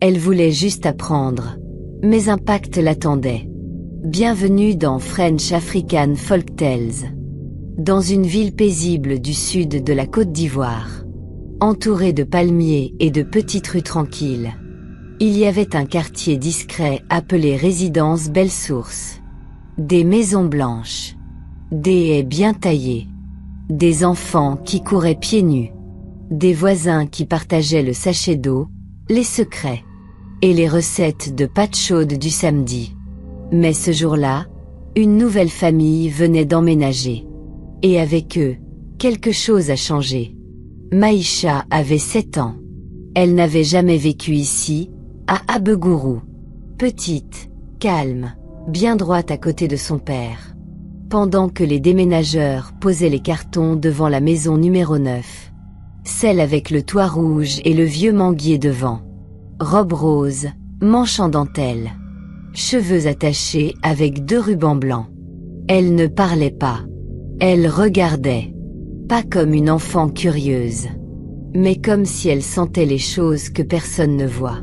Elle voulait juste apprendre. Mais un pacte l'attendait. Bienvenue dans French African Folk Tales. Dans une ville paisible du sud de la Côte d'Ivoire, entourée de palmiers et de petites rues tranquilles, il y avait un quartier discret appelé Résidence Belle Source. Des maisons blanches, des haies bien taillées, des enfants qui couraient pieds nus, des voisins qui partageaient le sachet d'eau, les secrets et les recettes de pâtes chaudes du samedi. Mais ce jour-là, une nouvelle famille venait d'emménager. Et avec eux, quelque chose a changé. Maïcha avait 7 ans. Elle n'avait jamais vécu ici, à Abegourou. Petite, calme, bien droite à côté de son père. Pendant que les déménageurs posaient les cartons devant la maison numéro 9. Celle avec le toit rouge et le vieux manguier devant. Robe rose, manche en dentelle. Cheveux attachés avec 2 rubans blancs. Elle ne parlait pas. Elle regardait. Pas comme une enfant curieuse. Mais comme si elle sentait les choses que personne ne voit.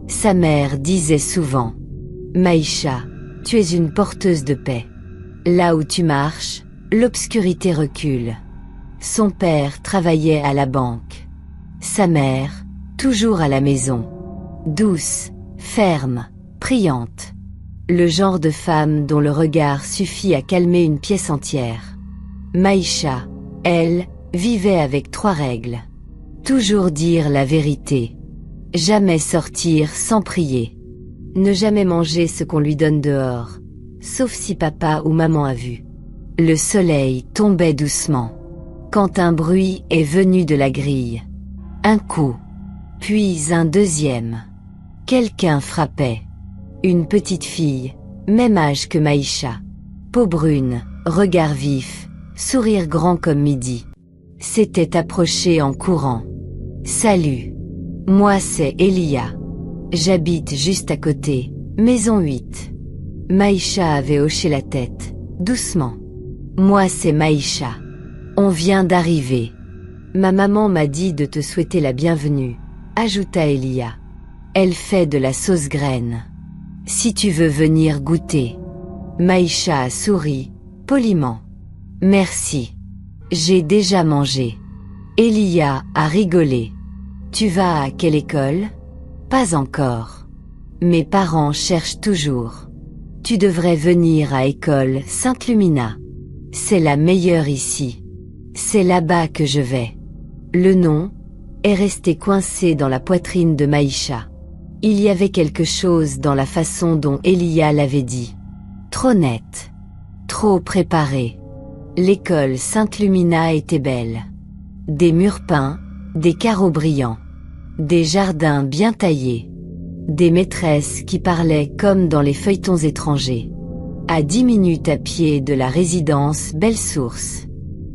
Sa mère disait souvent: Maïcha, tu es une porteuse de paix. Là où tu marches, l'obscurité recule. Son père travaillait à la banque. Sa mère, toujours à la maison. Douce, ferme, priante. Le genre de femme dont le regard suffit à calmer une pièce entière. Maïcha, elle, vivait avec 3 règles. Toujours dire la vérité. Jamais sortir sans prier. Ne jamais manger ce qu'on lui donne dehors, sauf si papa ou maman a vu. Le soleil tombait doucement. Quand un bruit est venu de la grille. Un coup. Puis un deuxième. Quelqu'un frappait. Une petite fille, même âge que Maïcha. Peau brune, regard vif, sourire grand comme midi. S'était approchée en courant. Salut. Moi c'est Elia. J'habite juste à côté, maison 8. Maïcha avait hoché la tête, doucement. Moi c'est Maïcha. On vient d'arriver. Ma maman m'a dit de te souhaiter la bienvenue, ajouta Elia. Elle fait de la sauce graine. Si tu veux venir goûter. Maïcha a souri, poliment. Merci. J'ai déjà mangé. Elia a rigolé. Tu vas à quelle école? Pas encore. Mes parents cherchent toujours. Tu devrais venir à école Sainte-Lumina. C'est la meilleure ici. C'est là-bas que je vais. Le nom est resté coincé dans la poitrine de Maïcha. Il y avait quelque chose dans la façon dont Elia l'avait dit. Trop net. Trop préparé. L'école Sainte-Lumina était belle. Des murs peints, des carreaux brillants. Des jardins bien taillés. Des maîtresses qui parlaient comme dans les feuilletons étrangers. À 10 minutes à pied de la résidence Belle Source.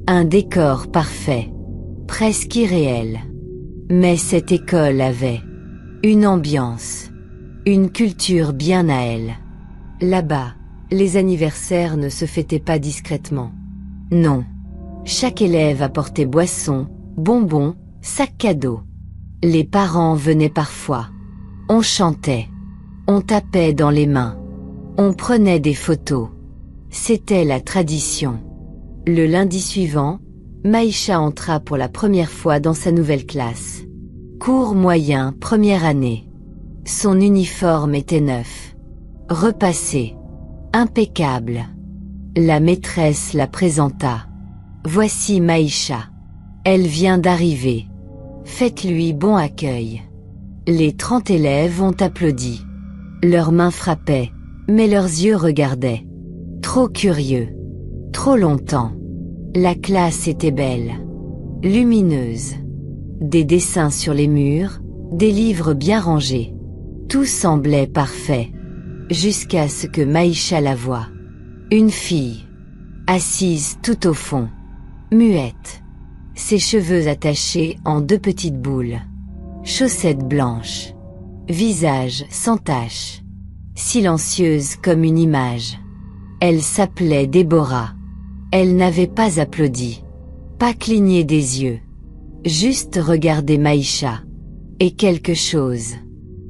Un décor parfait. Presque irréel. Mais cette école avait une ambiance. Une culture bien à elle. Là-bas, les anniversaires ne se fêtaient pas discrètement. Non. Chaque élève apportait boissons, bonbons, sacs cadeaux. Les parents venaient parfois. On chantait. On tapait dans les mains. On prenait des photos. C'était la tradition. Le lundi suivant, Maïcha entra pour la première fois dans sa nouvelle classe. Cours moyen, première année. Son uniforme était neuf. Repassé. Impeccable. La maîtresse la présenta. Voici Maïcha. Elle vient d'arriver. Faites-lui bon accueil. Les 30 élèves ont applaudi. Leurs mains frappaient, mais leurs yeux regardaient. Trop curieux. Trop longtemps. La classe était belle. Lumineuse. Des dessins sur les murs, des livres bien rangés. Tout semblait parfait. Jusqu'à ce que Maïcha la voie. Une fille. Assise tout au fond. Muette. Ses cheveux attachés en 2 petites boules. Chaussettes blanches. Visage sans tache. Silencieuse comme une image. Elle s'appelait Déborah. Elle n'avait pas applaudi. Pas cligné des yeux. Juste regardé Maïcha. Et quelque chose.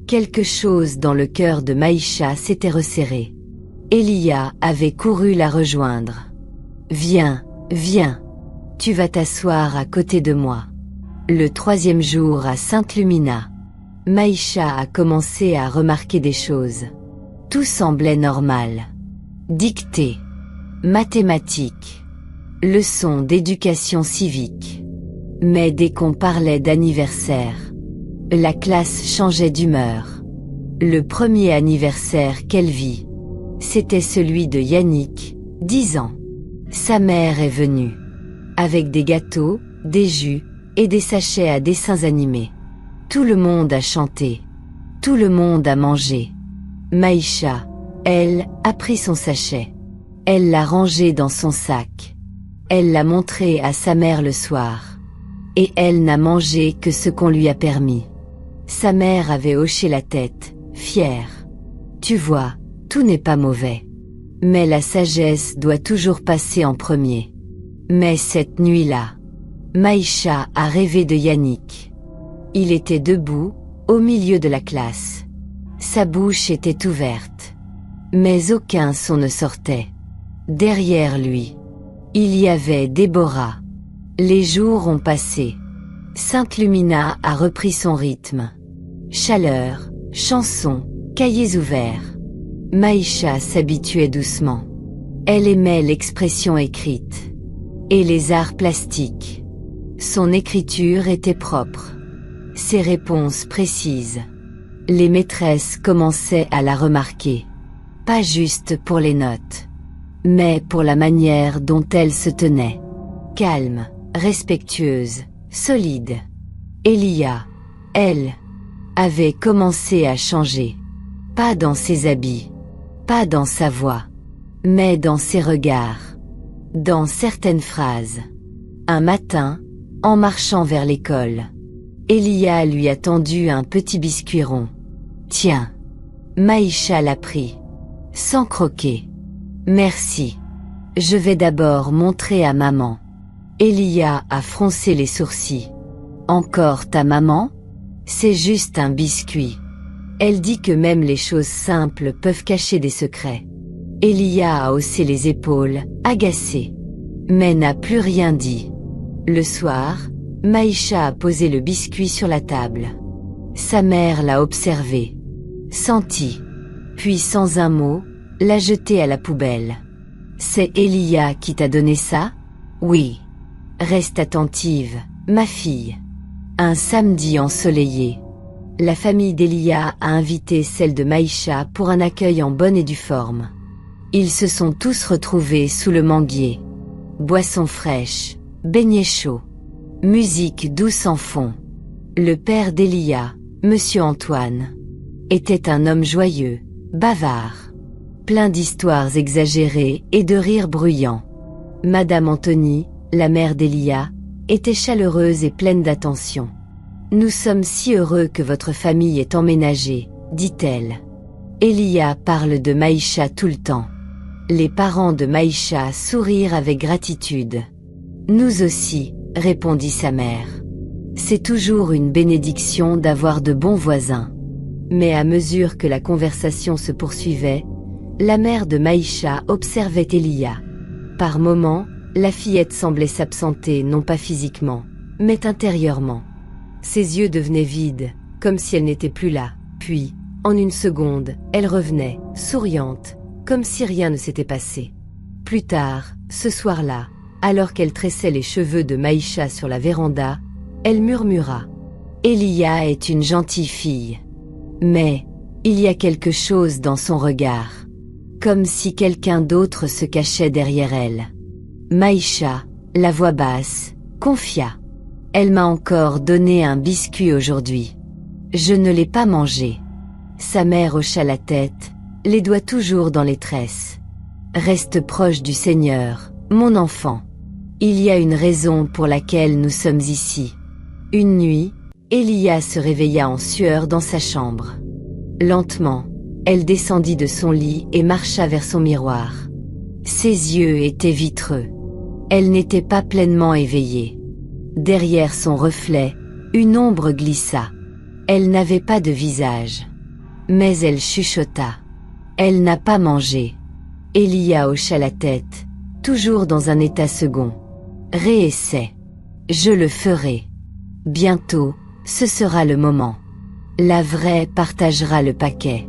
Quelque chose dans le cœur de Maïcha s'était resserré. Elia avait couru la rejoindre. « Viens, viens. Tu vas t'asseoir à côté de moi. » Le 3e jour à Sainte Lumina, Maïcha a commencé à remarquer des choses. Tout semblait normal. Dictée, mathématiques, leçons d'éducation civique. Mais dès qu'on parlait d'anniversaire, la classe changeait d'humeur. Le premier anniversaire qu'elle vit, c'était celui de Yannick, 10 ans. Sa mère est venue, avec des gâteaux, des jus, et des sachets à dessins animés. Tout le monde a chanté. Tout le monde a mangé. Maïcha, elle, a pris son sachet. Elle l'a rangé dans son sac. Elle l'a montré à sa mère le soir. Et elle n'a mangé que ce qu'on lui a permis. Sa mère avait hoché la tête, fière. Tu vois, tout n'est pas mauvais. Mais la sagesse doit toujours passer en premier. Mais cette nuit-là, Maïcha a rêvé de Yannick. Il était debout, au milieu de la classe. Sa bouche était ouverte. Mais aucun son ne sortait. Derrière lui, il y avait Déborah. Les jours ont passé. Sainte Lumina a repris son rythme. Chaleur, chansons, cahiers ouverts. Maïcha s'habituait doucement. Elle aimait l'expression écrite. Et les arts plastiques. Son écriture était propre. Ses réponses précises. Les maîtresses commençaient à la remarquer. Pas juste pour les notes, mais pour la manière dont elle se tenait. Calme, respectueuse, solide. Elia, elle, avait commencé à changer. Pas dans ses habits, pas dans sa voix, mais dans ses regards. Dans certaines phrases. Un matin, en marchant vers l'école, Elia lui a tendu un petit biscuit rond. Tiens. Maïcha l'a pris. Sans croquer. Merci. Je vais d'abord montrer à maman. Elia a froncé les sourcils. Encore ta maman? C'est juste un biscuit. Elle dit que même les choses simples peuvent cacher des secrets. Elia a haussé les épaules, agacé. Mais n'a plus rien dit. Le soir, Maïcha a posé le biscuit sur la table. Sa mère l'a observé, senti, puis sans un mot, l'a jeté à la poubelle. C'est Elia qui t'a donné ça? Oui. Reste attentive, ma fille. Un samedi ensoleillé. La famille d'Elia a invité celle de Maïcha pour un accueil en bonne et due forme. Ils se sont tous retrouvés sous le manguier. Boissons fraîches, beignets chauds. Musique douce en fond. Le père d'Elia, Monsieur Antoine, était un homme joyeux, bavard, plein d'histoires exagérées et de rires bruyants. Madame Anthony, la mère d'Elia, était chaleureuse et pleine d'attention. « Nous sommes si heureux que votre famille ait emménagé, dit-elle. Elia parle de Maïcha tout le temps. Les parents de Maïcha sourirent avec gratitude. Nous aussi, répondit sa mère. C'est toujours une bénédiction d'avoir de bons voisins. Mais à mesure que la conversation se poursuivait, la mère de Maïcha observait Elia. Par moments, la fillette semblait s'absenter non pas physiquement, mais intérieurement. Ses yeux devenaient vides, comme si elle n'était plus là. Puis, en une seconde, elle revenait, souriante, comme si rien ne s'était passé. Plus tard, ce soir-là, alors qu'elle tressait les cheveux de Maïcha sur la véranda, elle murmura « Elia est une gentille fille. » Mais, il y a quelque chose dans son regard. Comme si quelqu'un d'autre se cachait derrière elle. Maïcha, la voix basse, confia. « Elle m'a encore donné un biscuit aujourd'hui. Je ne l'ai pas mangé. » Sa mère hocha la tête, les doigts toujours dans les tresses. « Reste proche du Seigneur, mon enfant. Il y a une raison pour laquelle nous sommes ici. » Une nuit, Elia se réveilla en sueur dans sa chambre. Lentement, elle descendit de son lit et marcha vers son miroir. Ses yeux étaient vitreux. Elle n'était pas pleinement éveillée. Derrière son reflet, une ombre glissa. Elle n'avait pas de visage. Mais elle chuchota. Elle n'a pas mangé. Elia hocha la tête, toujours dans un état second. Réessaie. Je le ferai. Bientôt, ce sera le moment. La vraie partagera le paquet.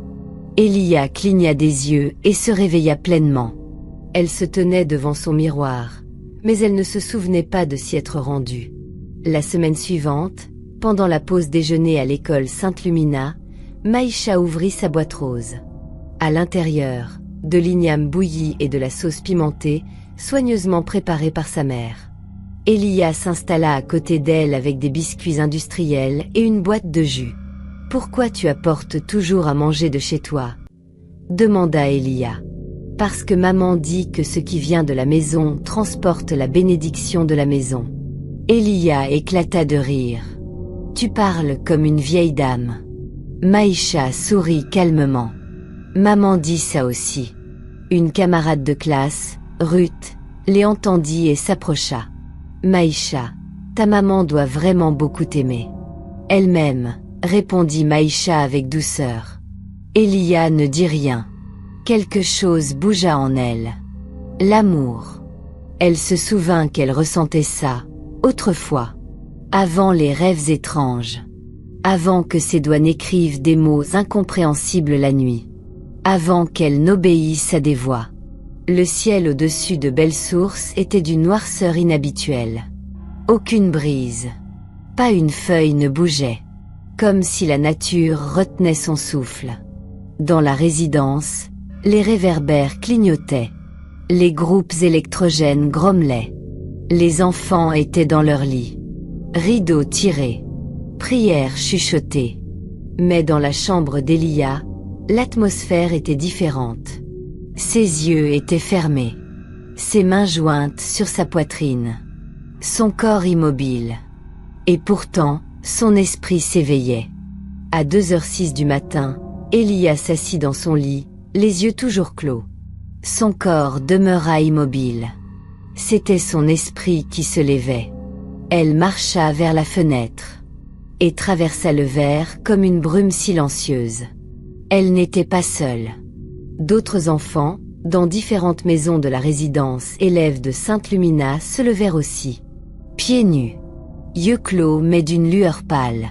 Elia cligna des yeux et se réveilla pleinement. Elle se tenait devant son miroir, mais elle ne se souvenait pas de s'y être rendue. La semaine suivante, pendant la pause déjeuner à l'école Sainte-Lumina, Maïcha ouvrit sa boîte rose. À l'intérieur, de l'igname bouilli et de la sauce pimentée, soigneusement préparée par sa mère. Elia s'installa à côté d'elle avec des biscuits industriels et une boîte de jus. « Pourquoi tu apportes toujours à manger de chez toi ?» demanda Elia. « Parce que maman dit que ce qui vient de la maison transporte la bénédiction de la maison. » Elia éclata de rire. « Tu parles comme une vieille dame. » Maïcha sourit calmement. « Maman dit ça aussi. » Une camarade de classe, Ruth, les entendit et s'approcha. « Maïcha, ta maman doit vraiment beaucoup t'aimer. »« Elle-même, » répondit Maïcha avec douceur. Elia ne dit rien. Quelque chose bougea en elle. L'amour. Elle se souvint qu'elle ressentait ça, autrefois. Avant les rêves étranges. Avant que ses doigts n'écrivent des mots incompréhensibles la nuit. Avant qu'elle n'obéisse à des voix. Le ciel au-dessus de Belle Source était d'une noirceur inhabituelle. Aucune brise. Pas une feuille ne bougeait. Comme si la nature retenait son souffle. Dans la résidence, les réverbères clignotaient. Les groupes électrogènes grommelaient. Les enfants étaient dans leur lit. Rideaux tirés. Prières chuchotées. Mais dans la chambre d'Elia, l'atmosphère était différente. Ses yeux étaient fermés. Ses mains jointes sur sa poitrine. Son corps immobile. Et pourtant, son esprit s'éveillait. À 2h06 du matin, Elia s'assit dans son lit, les yeux toujours clos. Son corps demeura immobile. C'était son esprit qui se levait. Elle marcha vers la fenêtre. Et traversa le verre comme une brume silencieuse. Elle n'était pas seule. D'autres enfants, dans différentes maisons de la résidence élèves de Sainte-Lumina, se levèrent aussi. Pieds nus. Yeux clos mais d'une lueur pâle.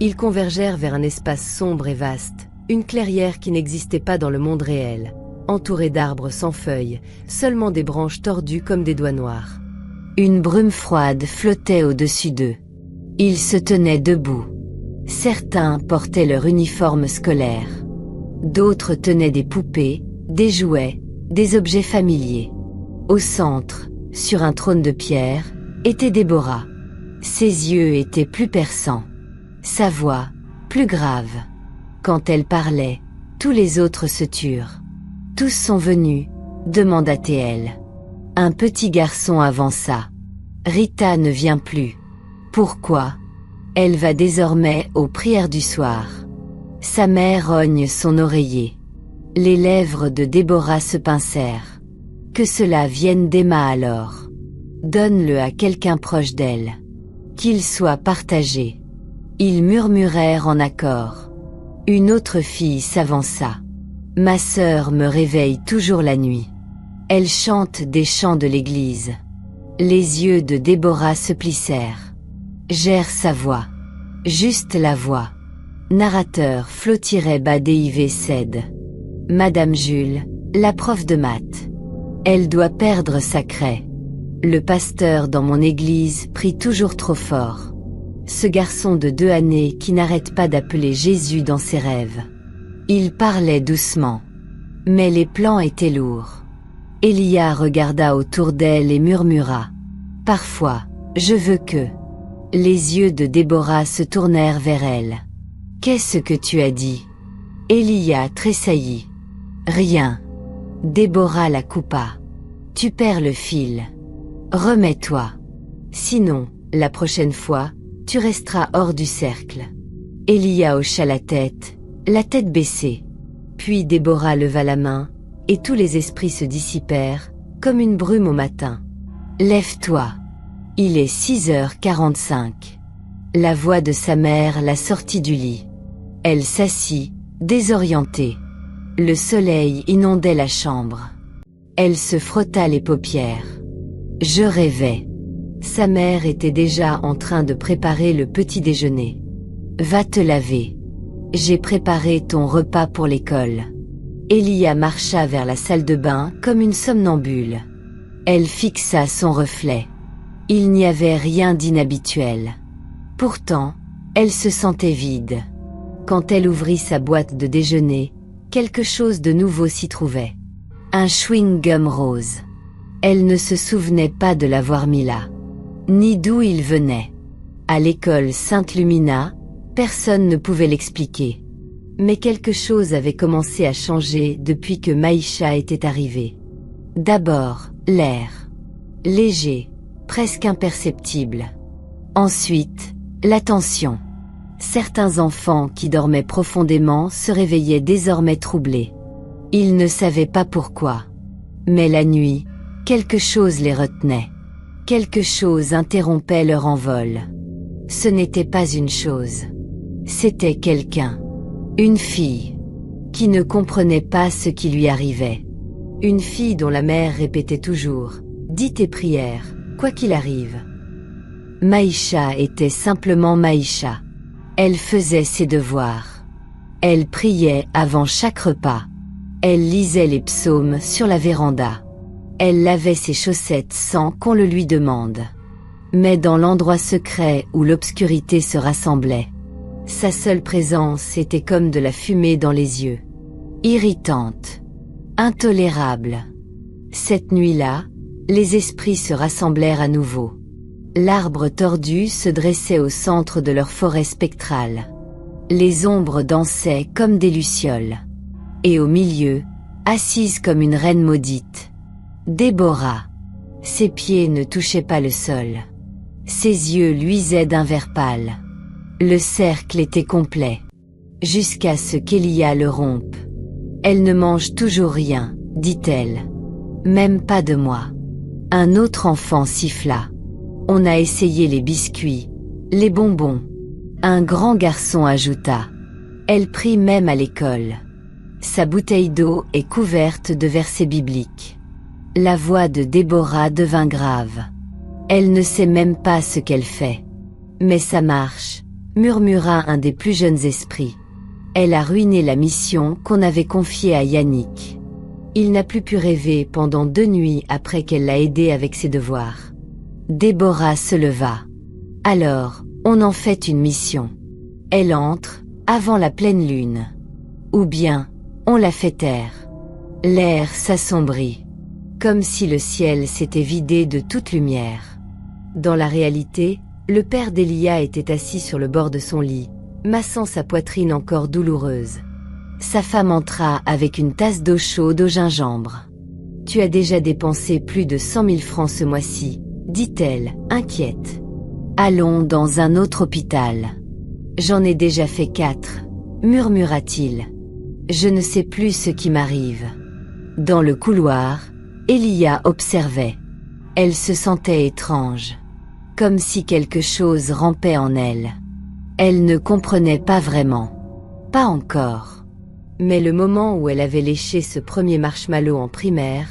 Ils convergèrent vers un espace sombre et vaste, une clairière qui n'existait pas dans le monde réel, entourée d'arbres sans feuilles, seulement des branches tordues comme des doigts noirs. Une brume froide flottait au-dessus d'eux. Ils se tenaient debout. Certains portaient leur uniforme scolaire. D'autres tenaient des poupées, des jouets, des objets familiers. Au centre, sur un trône de pierre, était Déborah. Ses yeux étaient plus perçants. Sa voix, plus grave. Quand elle parlait, tous les autres se turent. « Tous sont venus ?» demanda-t-elle. Un petit garçon avança. « Rita ne vient plus. » Pourquoi ? Elle va désormais aux prières du soir. Sa mère rogne son oreiller. Les lèvres de Déborah se pincèrent. Que cela vienne d'Emma alors. Donne-le à quelqu'un proche d'elle. Qu'il soit partagé. Ils murmurèrent en accord. Une autre fille s'avança. Ma sœur me réveille toujours la nuit. Elle chante des chants de l'église. Les yeux de Déborah se plissèrent. Gère sa voix. Juste la voix. Narrateur Flotiret-Badeiv cède. Madame Jules, la prof de maths. Elle doit perdre sa craie. Le pasteur dans mon église prie toujours trop fort. Ce garçon de 2 années qui n'arrête pas d'appeler Jésus dans ses rêves. Il parlait doucement. Mais les plans étaient lourds. Elia regarda autour d'elle et murmura. Parfois, je veux que... Les yeux de Déborah se tournèrent vers elle. Qu'est-ce que tu as dit ? Elia tressaillit. Rien. Déborah la coupa. Tu perds le fil. Remets-toi. Sinon, la prochaine fois, tu resteras hors du cercle. Elia hocha la tête baissée. Puis Déborah leva la main, et tous les esprits se dissipèrent, comme une brume au matin. Lève-toi. Il est 6h45. La voix de sa mère la sortit du lit. Elle s'assit, désorientée. Le soleil inondait la chambre. Elle se frotta les paupières. Je rêvais. Sa mère était déjà en train de préparer le petit déjeuner. Va te laver. J'ai préparé ton repas pour l'école. Elia marcha vers la salle de bain comme une somnambule. Elle fixa son reflet. Il n'y avait rien d'inhabituel. Pourtant, elle se sentait vide. Quand elle ouvrit sa boîte de déjeuner, quelque chose de nouveau s'y trouvait. Un chewing-gum rose. Elle ne se souvenait pas de l'avoir mis là, ni d'où il venait. À l'école Sainte-Lumina, personne ne pouvait l'expliquer. Mais quelque chose avait commencé à changer depuis que Maïcha était arrivée. D'abord, l'air. Léger, presque imperceptible. Ensuite, l'attention. Certains enfants qui dormaient profondément se réveillaient désormais troublés. Ils ne savaient pas pourquoi. Mais la nuit, quelque chose les retenait. Quelque chose interrompait leur envol. Ce n'était pas une chose. C'était quelqu'un. Une fille. Qui ne comprenait pas ce qui lui arrivait. Une fille dont la mère répétait toujours « Dis tes prières, quoi qu'il arrive ». Maïcha était simplement Maïcha. Elle faisait ses devoirs. Elle priait avant chaque repas. Elle lisait les psaumes sur la véranda. Elle lavait ses chaussettes sans qu'on le lui demande. Mais dans l'endroit secret où l'obscurité se rassemblait, sa seule présence était comme de la fumée dans les yeux. Irritante. Intolérable. Cette nuit-là, les esprits se rassemblèrent à nouveau. L'arbre tordu se dressait au centre de leur forêt spectrale. Les ombres dansaient comme des lucioles. Et au milieu, assise comme une reine maudite, Déborah. Ses pieds ne touchaient pas le sol. Ses yeux luisaient d'un vert pâle. Le cercle était complet. Jusqu'à ce qu'Elia le rompe. Elle ne mange toujours rien, dit-elle. Même pas de moi. Un autre enfant siffla. On a essayé les biscuits, les bonbons. Un grand garçon ajouta. Elle prie même à l'école. Sa bouteille d'eau est couverte de versets bibliques. La voix de Déborah devint grave. Elle ne sait même pas ce qu'elle fait. Mais ça marche, murmura un des plus jeunes esprits. Elle a ruiné la mission qu'on avait confiée à Yannick. Il n'a plus pu rêver pendant 2 nuits après qu'elle l'a aidé avec ses devoirs. Déborah se leva. Alors, on en fait une mission. Elle entre, avant la pleine lune. Ou bien, on la fait taire. L'air s'assombrit. Comme si le ciel s'était vidé de toute lumière. Dans la réalité, le père d'Elia était assis sur le bord de son lit, massant sa poitrine encore douloureuse. Sa femme entra avec une tasse d'eau chaude au gingembre. « Tu as déjà dépensé plus de 100 000 francs ce mois-ci, dit-elle, inquiète. Allons dans un autre hôpital. J'en ai déjà fait 4, murmura-t-il. Je ne sais plus ce qui m'arrive. Dans le couloir, Elia observait. Elle se sentait étrange. Comme si quelque chose rampait en elle. Elle ne comprenait pas vraiment. Pas encore. Mais le moment où elle avait léché ce premier marshmallow en primaire,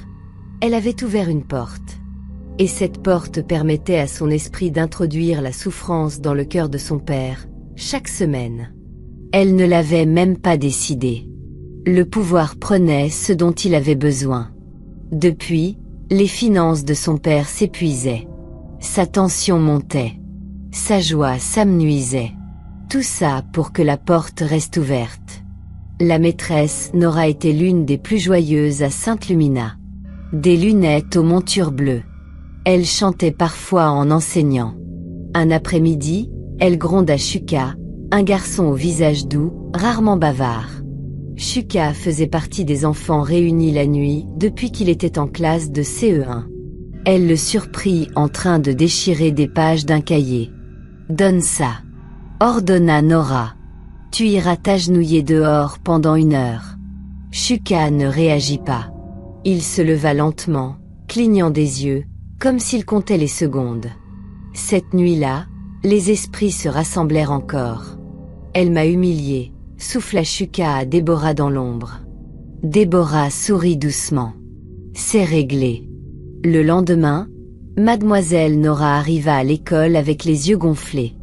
elle avait ouvert une porte. Et cette porte permettait à son esprit d'introduire la souffrance dans le cœur de son père, chaque semaine. Elle ne l'avait même pas décidé. Le pouvoir prenait ce dont il avait besoin. Depuis, les finances de son père s'épuisaient. Sa tension montait. Sa joie s'amenuisait. Tout ça pour que la porte reste ouverte. La maîtresse Nora était l'une des plus joyeuses à Sainte-Lumina. Des lunettes aux montures bleues. Elle chantait parfois en enseignant. Un après-midi, elle gronda Shuka, un garçon au visage doux, rarement bavard. Shuka faisait partie des enfants réunis la nuit depuis qu'il était en classe de CE1. Elle le surprit en train de déchirer des pages d'un cahier. « Donne ça !» ordonna Nora. « Tu iras t'agenouiller dehors pendant 1 heure. » Shuka ne réagit pas. Il se leva lentement, clignant des yeux, comme s'il comptait les secondes. Cette nuit-là, les esprits se rassemblèrent encore. Elle m'a humiliée, souffla Shuka à Déborah dans l'ombre. Déborah sourit doucement. C'est réglé. Le lendemain, Mademoiselle Nora arriva à l'école avec les yeux gonflés.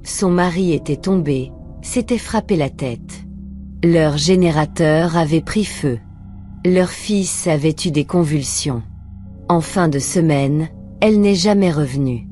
Son mari était tombé, s'était frappé la tête. Leur générateur avait pris feu. Leur fils avait eu des convulsions. En fin de semaine, elle n'est jamais revenue.